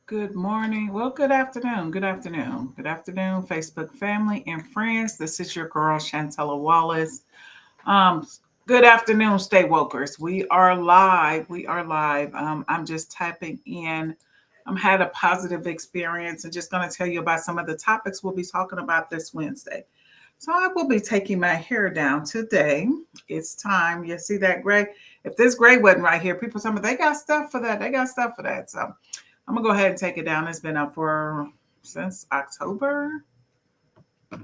Good morning. Well, good afternoon. Good afternoon. Good afternoon, Facebook family and friends. This is your girl, Chantella Wallace. Um, Good afternoon, Stay Wokers. We are live. We are live. I'm just typing in. I'm had a positive experience and just going to tell you about some of the topics we'll be talking about this Wednesday. So I will be taking my hair down today. It's time. You see that gray? If this gray wasn't right here, people tell me they got stuff for that. They got stuff for that. So I'm gonna go ahead and take it down. It's been up for since October.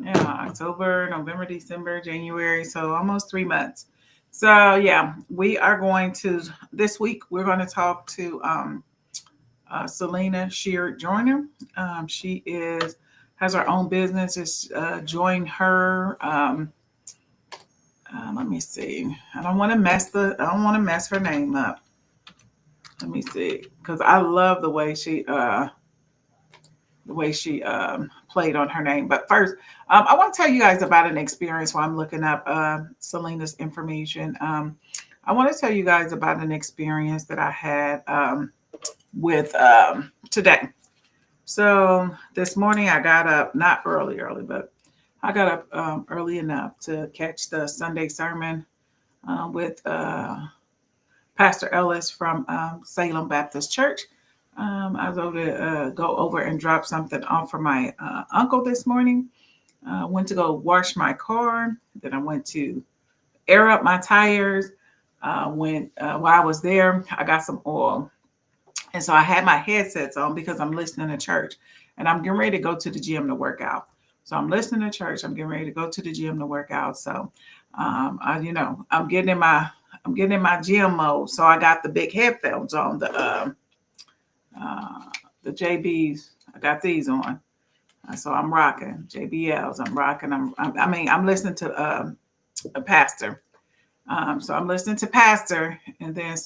Yeah, October, November, December, January. So almost 3 months. So yeah, we are going to this week. We're going to talk to Selena Shear Joyner. She is has her own business. It's join her. Let me see. I don't want to mess her name up. Let me see, because I love the way she played on her name. But first, I want to tell you guys about an experience while I'm looking up Selena's information. I want to tell you guys about an experience that I had with today. So this morning I got up, not early, but I got up early enough to catch the Sunday sermon with Pastor Ellis from Salem Baptist Church. I was able to go over and drop something off for my uncle this morning. Went to go wash my car. Then I went to air up my tires. While I was there, I got some oil. And so I had my headsets on because I'm listening to church. And I'm getting ready to go to the gym to work out. So I'm listening to church. I'm getting ready to go to the gym to work out. So, I'm getting in my gym mode. So I got the big headphones on, uh, the JBs. I got these on. So I'm rocking JBLs. I'm rocking. I'm listening to a pastor. So I'm listening to pastor, and then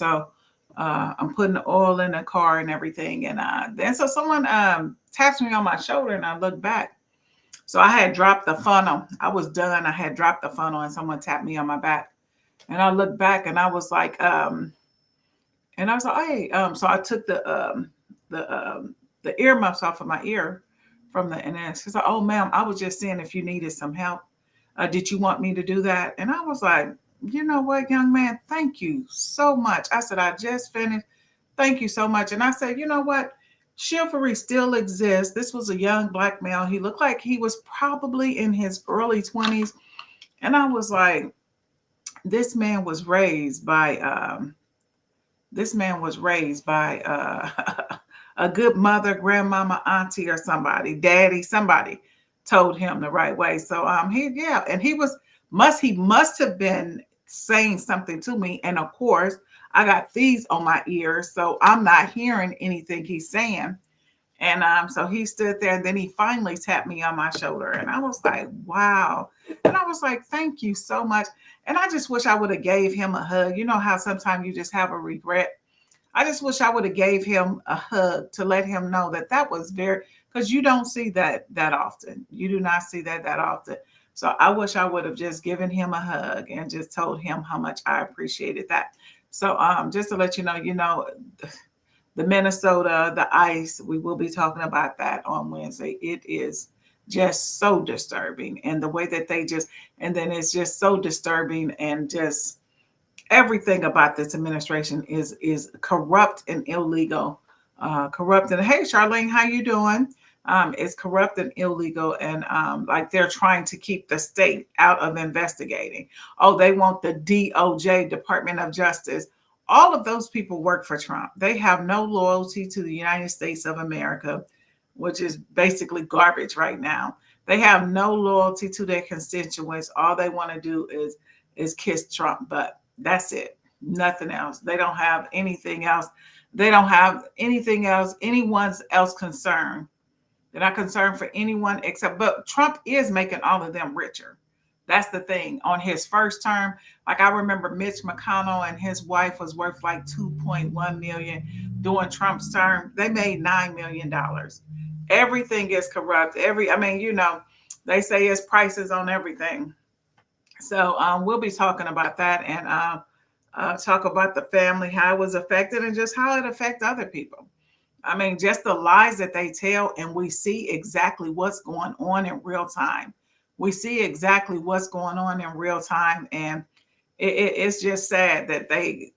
I'm putting the oil in the car and everything, and then so someone taps me on my shoulder, and I look back. So I had dropped the funnel. I was done. I had dropped the funnel, and someone tapped me on my back, and I looked back, and I was like, hey. So I took the earmuffs off of my ear from the, and then she's like, oh, ma'am, I was just seeing if you needed some help. Did you want me to do that? And I was like, you know what, young man, thank you so much. I said, I just finished. Thank you so much. And I said, you know what? Chivalry still exists. This was a young black male. He looked like he was probably in his early 20s. And I was like, this man was raised by a good mother, grandmama, auntie, or somebody, daddy, somebody told him the right way. So and he must have been saying something to me. And of course, I got these on my ears, so I'm not hearing anything he's saying. And so he stood there, and then he finally tapped me on my shoulder, and I was like, "Wow!" And I was like, "Thank you so much." And I just wish I would have gave him a hug. You know how sometimes you just have a regret. I just wish I would have gave him a hug to let him know that that was very, because you don't see that often. You do not see that often. So I wish I would have just given him a hug and just told him how much I appreciated that. So just to let you know, the Minnesota, the ice, we will be talking about that on Wednesday. It is just so disturbing. And the way that and then it's just so disturbing, and just everything about this administration is corrupt and illegal. Corrupt and hey, Charlene, how you doing? It's corrupt and illegal, and like they're trying to keep the state out of investigating. Oh, they want the DOJ, Department of Justice. All of those people work for Trump. They have no loyalty to the United States of America, which is basically garbage right now. They have no loyalty to their constituents. All they want to do is kiss Trump butt. That's it. Nothing else. They don't have anything else. They don't have anything else, anyone's else concerned. They're not concerned for anyone except, but Trump is making all of them richer. That's the thing. On his first term, like I remember Mitch McConnell and his wife was worth like 2.1 million. During Trump's term, they made $9 million. Everything is corrupt. They say it's prices on everything. So we'll be talking about that, and talk about the family, how it was affected, and just how it affects other people. I mean, just the lies that they tell, and we see exactly what's going on in real time. We see exactly what's going on in real time, and it's just sad that they.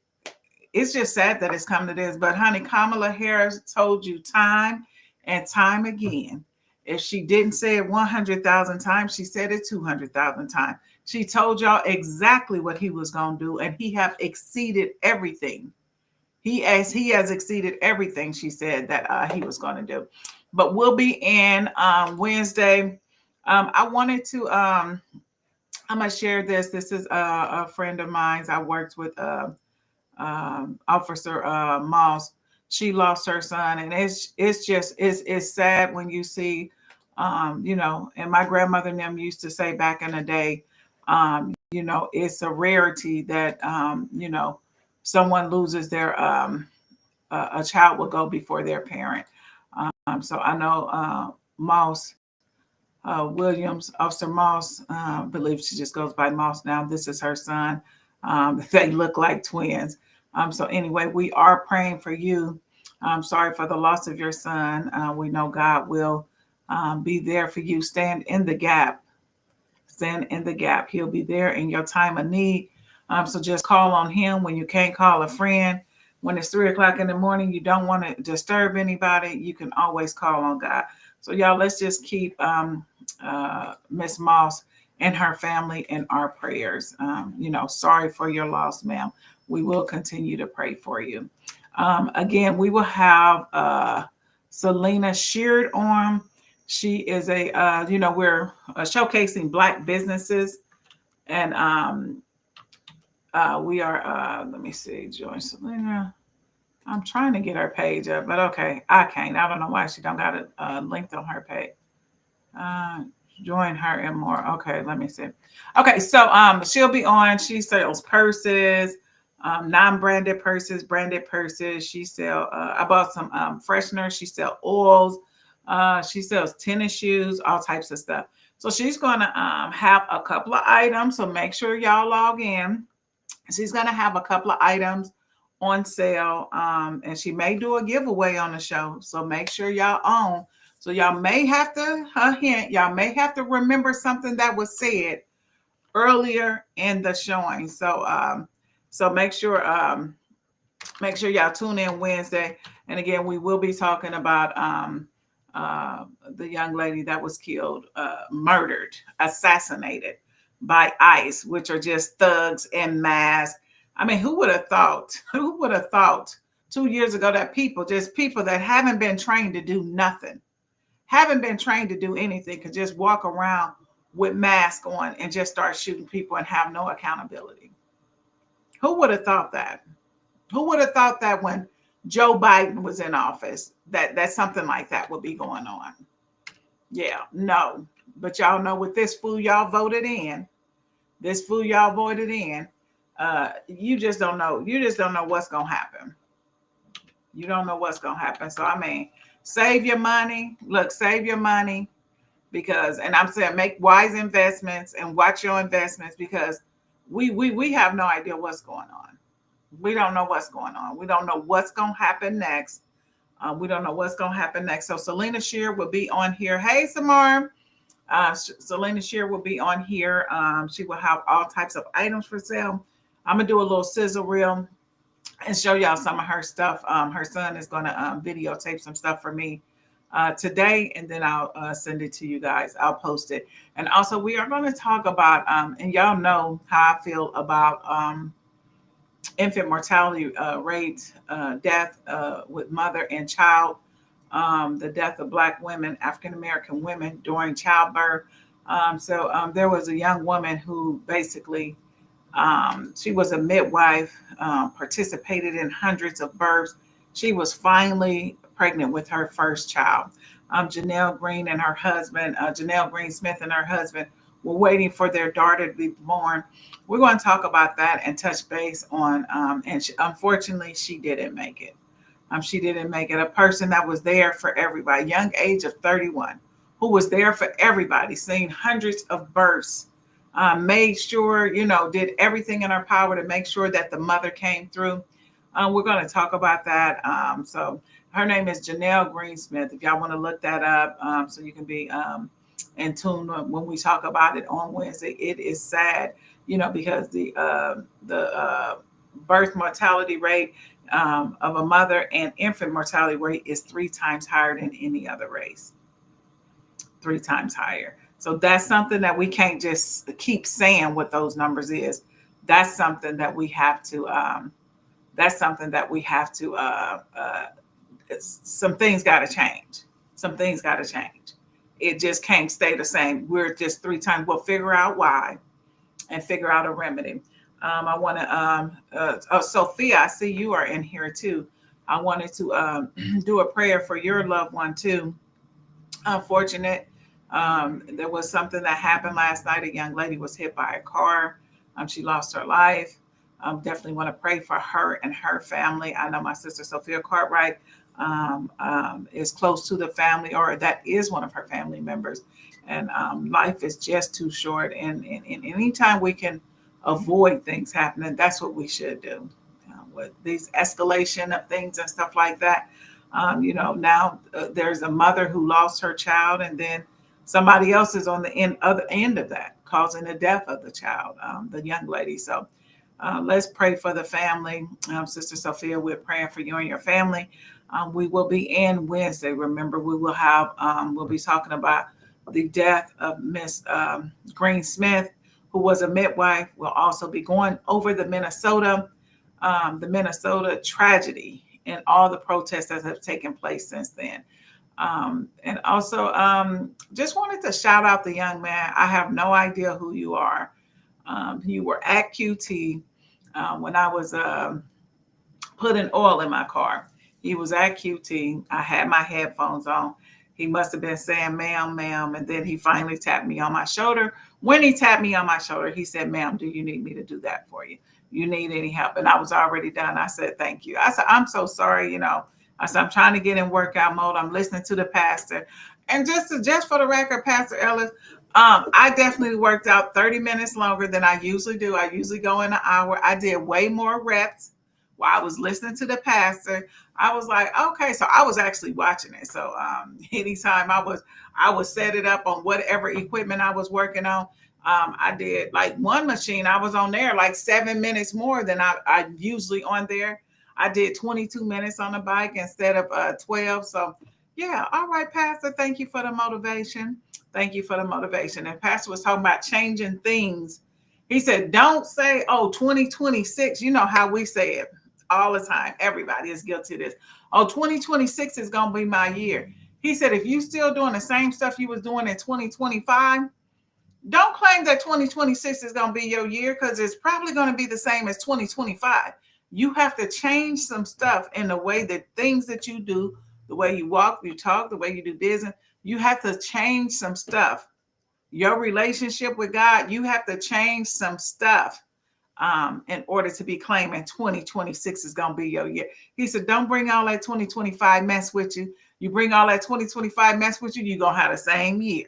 It's just sad that it's come to this. But honey, Kamala Harris told you time and time again. If she didn't say it 100,000 times, she said it 200,000 times. She told y'all exactly what he was going to do, and he have exceeded everything. He has exceeded everything she said that he was going to do. But we'll be in Wednesday. I wanted to. I'm gonna share this. This is a friend of mine. I worked with Officer Moss. She lost her son, and it's just it's sad when you see, And my grandmother and them used to say back in the day, it's a rarity that someone loses their a child will go before their parent. So I know Moss Williams, Officer Moss, I believe she just goes by Moss now. This is her son. They look like twins. So anyway, we are praying for you. I'm sorry for the loss of your son. We know God will be there for you. Stand in the gap. Stand in the gap. He'll be there in your time of need. So just call on him when you can't call a friend. When it's 3 o'clock in the morning, you don't want to disturb anybody. You can always call on God. So y'all, let's just keep Miss Moss and her family in our prayers. Sorry for your loss, ma'am. We will continue to pray for you. Again, we will have Selena Sheard on. She is we're showcasing Black businesses, and we are, let me see, join Selena. I'm trying to get her page up, but okay, I can't. I don't know why she don't got it linked on her page. Join her and more. Okay, let me see. Okay, so she'll be on. She sells purses, non-branded purses, branded purses. She sell. I bought some fresheners. She sell oils. She sells tennis shoes, all types of stuff. So she's gonna have a couple of items. So make sure y'all log in. She's gonna have a couple of items on sale, and she may do a giveaway on the show. So make sure y'all own. So y'all may have to hint. Y'all may have to remember something that was said earlier in the showing. So make sure y'all tune in Wednesday. And again, we will be talking about the young lady that was killed, murdered, assassinated by ICE, which are just thugs in masks. I mean, who would have thought? Who would have thought 2 years ago that people that haven't been trained to do nothing, haven't been trained to do anything, could just walk around with masks on and just start shooting people and have no accountability? Who would have thought that? Who would have thought that when Joe Biden was in office, that something like that would be going on? Yeah, no. But y'all know what this fool y'all voted in. This fool y'all voted in. You just don't know. You just don't know what's going to happen. You don't know what's going to happen. So, I mean, save your money. Look, save your money and I'm saying make wise investments and watch your investments, because we have no idea what's going on. We don't know what's going on. We don't know what's going to happen next. We don't know what's going to happen next. So Selena Shear will be on here. Hey, Samar. Selena Shear will be on here. She will have all types of items for sale. I'm going to do a little sizzle reel and show y'all some of her stuff. Her son is going to videotape some stuff for me today, and then I'll send it to you guys. I'll post it. And also, we are going to talk about, and y'all know how I feel about infant mortality rate, death with mother and child, the death of Black women, African-American women during childbirth. So there was a young woman who basically, she was a midwife, participated in hundreds of births. She was finally pregnant with her first child. Janelle Green and her husband, Janelle Green Smith and her husband, were waiting for their daughter to be born. We're going to talk about that and touch base on, unfortunately, she didn't make it. She didn't make it. A person that was there for everybody, young age of 31, who was there for everybody, seen hundreds of births, made sure, did everything in her power to make sure that the mother came through. We're going to talk about that. So her name is Janelle Greensmith. If y'all want to look that up, so you can be in tune when we talk about it on Wednesday. It is sad, because the birth mortality rate of a mother and infant mortality rate is 3 times higher than any other race. 3 times higher. So that's something that we can't just keep saying what those numbers is. That's something that we have to. That's something that we have to. Some things got to change. Some things got to change. It just can't stay the same. We're just 3 times. We'll figure out why and figure out a remedy. I want to, Sophia, I see you are in here too. I wanted to do a prayer for your loved one too. Unfortunate. There was something that happened last night. A young lady was hit by a car. She lost her life. Definitely want to pray for her and her family. I know my sister Sophia Cartwright is close to the family, or that is one of her family members. And life is just too short. And anytime we can avoid things happening, that's what we should do. With these escalation of things and stuff like that, now there's a mother who lost her child, and then somebody else is on the other end of that, causing the death of the child, the young lady. So let's pray for the family. Sister Sophia, we're praying for you and your family. We will be in Wednesday. Remember, we'll be talking about the death of Miss Green Smith, who was a midwife. We'll also be going over the Minnesota tragedy and all the protests that have taken place since then. And also, just wanted to shout out the young man. I have no idea who you are. You were at QT when I was putting oil in my car. He was at QT. I had my headphones on. He must have been saying, ma'am, ma'am. And then he finally tapped me on my shoulder. When he tapped me on my shoulder, he said, ma'am, do you need me to do that for you? You need any help? And I was already done. I said, thank you. I said, I'm so sorry. I said, I'm trying to get in workout mode. I'm listening to the pastor. And just for the record, Pastor Ellis, I definitely worked out 30 minutes longer than I usually do. I usually go in an hour. I did way more reps while I was listening to the pastor. I was like, okay, so I was actually watching it. So anytime I would set it up on whatever equipment I was working on. I did like one machine. I was on there like 7 minutes more than I usually on there. I did 22 minutes on the bike instead of 12. So yeah, all right, Pastor. Thank you for the motivation. Thank you for the motivation. And Pastor was talking about changing things. He said, don't say, oh, 2026. You know how we say it all the time. Everybody is guilty of this. Oh, 2026 is going to be my year. He said, if you still doing the same stuff you was doing in 2025, don't claim that 2026 is going to be your year, because it's probably going to be the same as 2025. You have to change some stuff in the way that things that you do, the way you walk, you talk, the way you do business. You have to change some stuff. Your relationship with God, you have to change some stuff in order to be claiming 2026 is going to be your year. He said, don't bring all that 2025 mess with you. You bring all that 2025 mess with you, you're going to have the same year.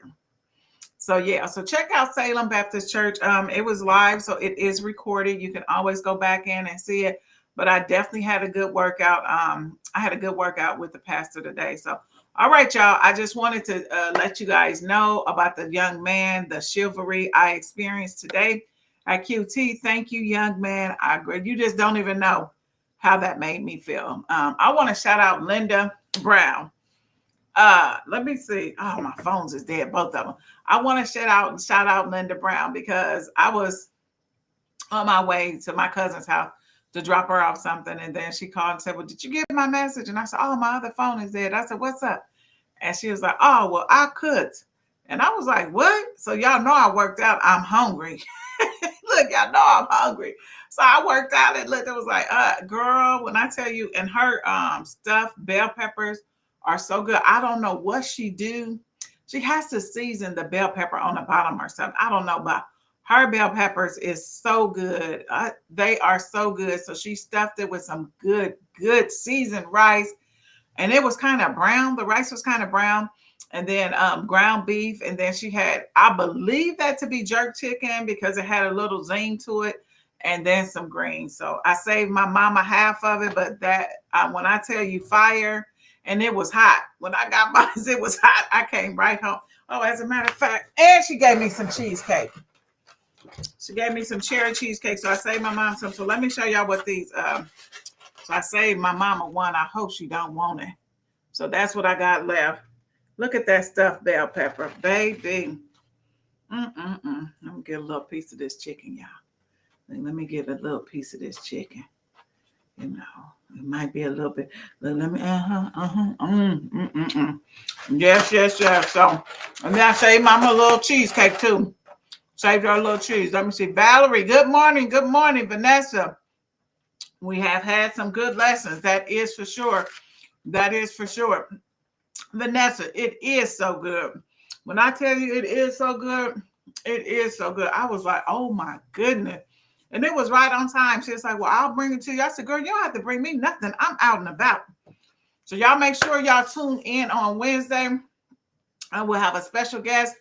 So yeah, so check out Salem Baptist Church. It was live, so it is recorded. You can always go back in and see it. But I definitely had a good workout. I had a good workout with the pastor today. So all right, y'all. I just wanted to let you guys know about the young man, the chivalry I experienced today at QT. Thank you, young man. I agree. You just don't even know how that made me feel. I want to shout out Linda Brown. Let me see. Oh, my phones is dead, both of them. I want to shout out Linda Brown, because I was on my way to my cousin's house to drop her off something, and then she called and said, well, did you get my message? And I said, oh, my other phone is dead. I said, what's up? And she was like, oh, well, I cooked. And I was like, what? So y'all know I worked out. I'm hungry. Look, y'all know I'm hungry. So I worked out, and Linda was like, girl, when I tell you, and her stuffed bell peppers are so good. I don't know what she do. She has to season the bell pepper on the bottom or something. I don't know, but her bell peppers is so good. They are so good. So she stuffed it with some good seasoned rice, and it was kind of brown. The rice was kind of brown, and then ground beef, and then she had, I believe that to be jerk chicken, because it had a little zing to it. and then some greens. So I saved my mama half of it, but that when I tell you fire, and it was hot. When I got mine, it was hot. I came right home. Oh, as a matter of fact, and she gave me some cheesecake. She gave me some cherry cheesecake, so I saved my mom some. So let me show y'all what these. So I saved my mama one. I hope she don't want it. So that's what I got left. Look at that stuffed bell pepper, baby. Let me get a little piece of this chicken, y'all. Let me get a little piece of this chicken. You know, it might be a little bit. Let me. Yes. So, and then I saved mama a little cheesecake too. Saved her a little cheese. Let me see. Valerie, good morning. Good morning, Vanessa. We have had some good lessons. That is for sure. That is for sure. Vanessa, it is so good. When I tell you it is so good, it is so good. I was like, oh my goodness. And it was right on time. She was like, well, I'll bring it to you. I said, girl, you don't have to bring me nothing. I'm out and about. So y'all make sure y'all tune in on Wednesday. I will have a special guest,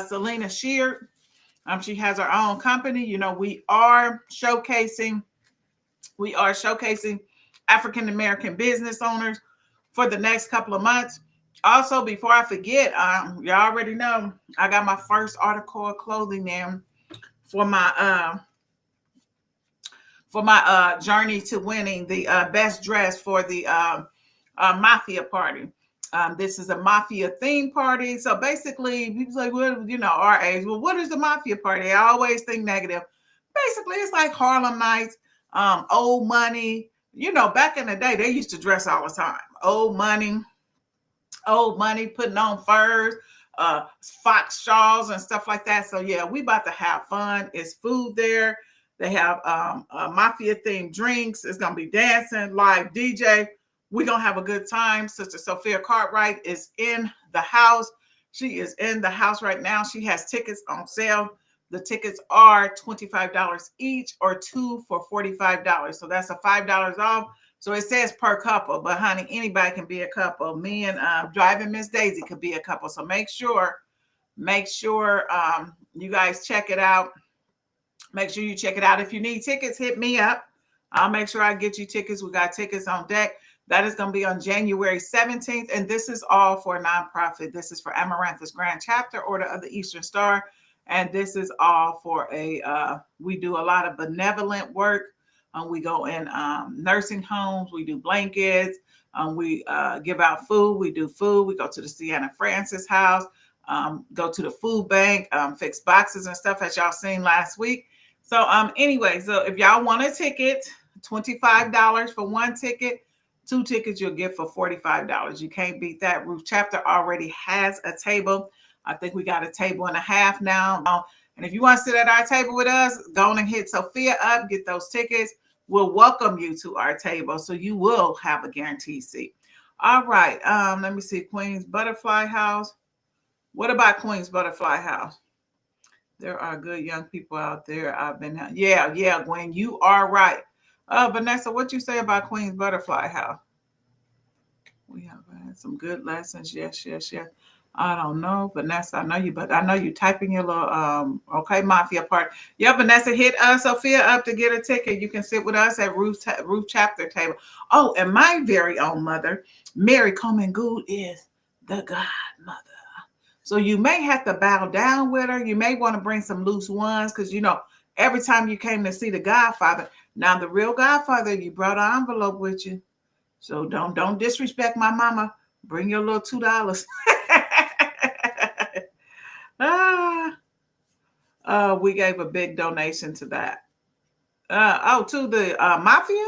Selena Sheard. She has her own company. You know, we are showcasing African American business owners for the next couple of months. Also, before I forget, you already know I got my first article of clothing in for my journey to winning the best dress for the mafia party. This is a mafia theme party. So basically, people say, well, you know, our age, well, what is the mafia party? I always think negative. Basically, it's like Harlem Nights, old money. You know, back in the day, they used to dress all the time. Old money, putting on furs, fox shawls and stuff like that. So yeah, we about to have fun. It's food there. They have mafia themed drinks. It's gonna be dancing, live DJ. We're gonna have a good time. Sister Sophia Cartwright is in the house. She is in the house right now. She has tickets on sale. The tickets are $25 each, or two for $45. So that's a $5 off. So it says per couple, but honey, anybody can be a couple. Me and Driving Miss Daisy could be a couple. So make sure you guys check it out. Make sure you check it out. If you need tickets, hit me up. I'll make sure I get you tickets. We got tickets on deck. That is going to be on January 17th. And this is all for a nonprofit. This is for Amaranthus Grand Chapter, Order of the Eastern Star. And this is all for we do a lot of benevolent work. We go in nursing homes. We do blankets. We give out food. We do food. We go to the Sienna Francis house, go to the food bank, fix boxes and stuff, as y'all seen last week. So anyway, so if y'all want a ticket, $25 for one ticket. 2 tickets you'll get for $45. You can't beat that. Roof Chapter already has a table. I think we got a table and a half now. And if you want to sit at our table with us, go on and hit Sophia up, get those tickets. We'll welcome you to our table, so you will have a guaranteed seat. All right. Let me see. Queen's Butterfly House. What about Queen's Butterfly House? There are good young people out there. Yeah, Gwen, you are right. Vanessa, what you say about Queen's Butterfly House? We have had some good lessons. Yes. I don't know, Vanessa. I know you, but I know you typing your little okay, mafia part. Yeah, Vanessa, hit Sophia up to get a ticket. You can sit with us at Roof Chapter table. Oh, and my very own mother, Mary Coleman Gould, is the godmother. So you may have to bow down with her. You may want to bring some loose ones, because you know every time you came to see the Godfather. Now the real Godfather, you brought an envelope with you. So don't disrespect my mama. Bring your little $2. We gave a big donation to that. To the mafia.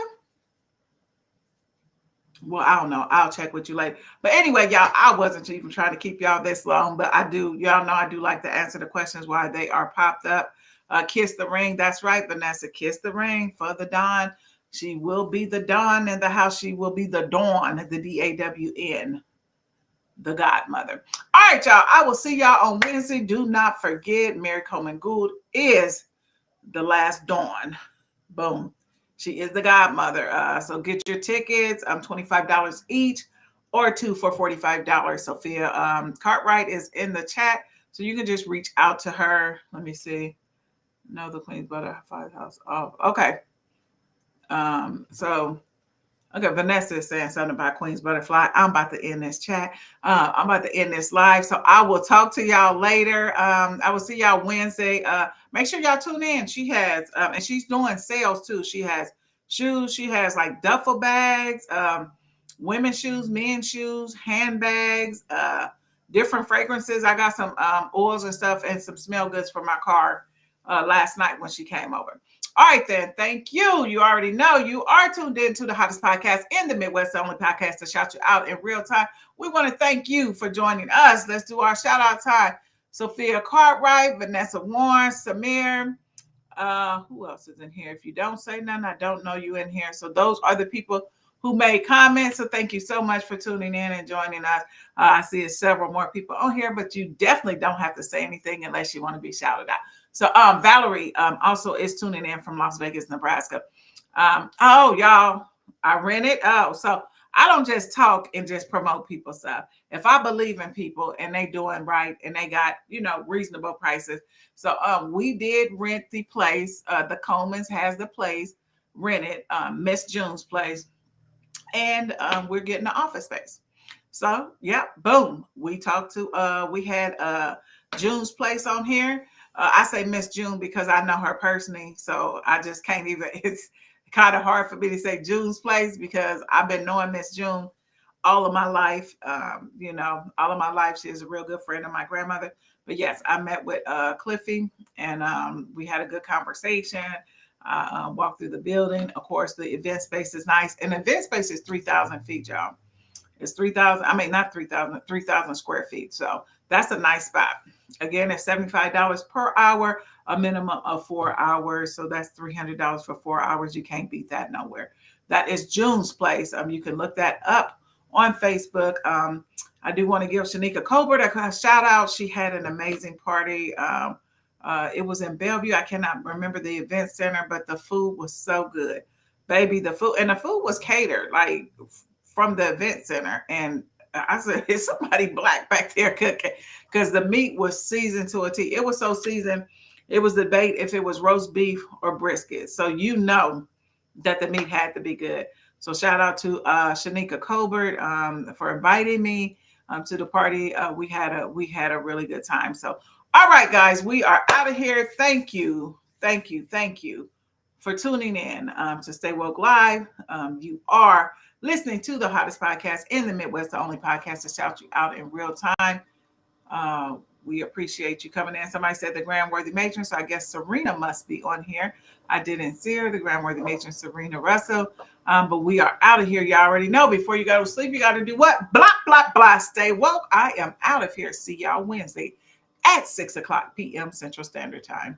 Well, I don't know. I'll check with you later. But anyway, y'all, I wasn't even trying to keep y'all this long, but y'all know I do like to answer the questions while they are popped up. Kiss the ring. That's right, Vanessa. Kiss the ring for the Dawn. She will be the Dawn in the house. She will be the Dawn, the DAWN, the godmother. All right, y'all. I will see y'all on Wednesday. Do not forget, Mary Coleman Gould is the last Dawn. Boom. She is the godmother. So get your tickets, $25 each, or 2 for $45. Sophia Cartwright is in the chat, so you can just reach out to her. Let me see. No, the Queen's Butterfly House. Oh, okay. So okay, Vanessa is saying something about Queen's Butterfly. I'm about to end this chat. I'm about to end this live. So I will talk to y'all later. I will see y'all Wednesday. Make sure y'all tune in. She has, and she's doing sales too. She has shoes. She has like duffel bags, women's shoes, men's shoes, handbags, different fragrances. I got some oils and stuff and some smell goods for my car last night when she came over. All right, then. Thank you. You already know you are tuned in to the hottest podcast in the Midwest, the only podcast to shout you out in real time. We want to thank you for joining us. Let's do our shout out time. Sophia Cartwright, Vanessa Warren, Samir. Who else is in here? If you don't say none, I don't know you in here. So those are the people who made comments. So thank you so much for tuning in and joining us. I see several more people on here, but you definitely don't have to say anything unless you want to be shouted out. So Valerie also is tuning in from Las Vegas, Nebraska. Oh, y'all, I rented. Oh, so I don't just talk and just promote people's stuff. If I believe in people and they doing right and they got, reasonable prices. So we did rent the place. The Coleman's has the place rented, Miss June's place. And we're getting the office space. So, yeah, boom. We talked to, we had June's place on here. I say Miss June because I know her personally. So I just can't even, it's kind of hard for me to say June's place because I've been knowing Miss June all of my life. All of my life. She is a real good friend of my grandmother. But yes, I met with Cliffy and we had a good conversation. Walked through the building. Of course, the event space is nice. And the event space is 3,000 feet, y'all. It's 3,000. I mean, not 3,000, 3,000 square feet. So that's a nice spot. Again, it's $75 per hour, a minimum of 4 hours. So that's $300 for 4 hours. You can't beat that nowhere. That is June's place. You can look that up on Facebook. I do want to give Shanika Colbert a shout out. She had an amazing party. It was in Bellevue. I cannot remember the event center, but the food was so good. Baby, the food was catered like from the event center. And I said, is somebody black back there cooking? Because the meat was seasoned to a T. It was so seasoned. It was debate if it was roast beef or brisket. So that the meat had to be good. So shout out to Shanika Colbert for inviting me to the party. We had a really good time. So all right, guys, we are out of here. Thank you for tuning in to Stay Woke Live. You are listening to the hottest podcast in the Midwest, the only podcast to shout you out in real time. We appreciate you coming in. Somebody said the Grand Worthy Matron, so I guess Serena must be on here. I didn't see her, the Grand Worthy Matron, Serena Russell. But we are out of here. You already know, before you go to sleep, you got to do what? Blah, blah, blah. Stay woke. I am out of here. See y'all Wednesday at 6 o'clock p.m. Central Standard Time.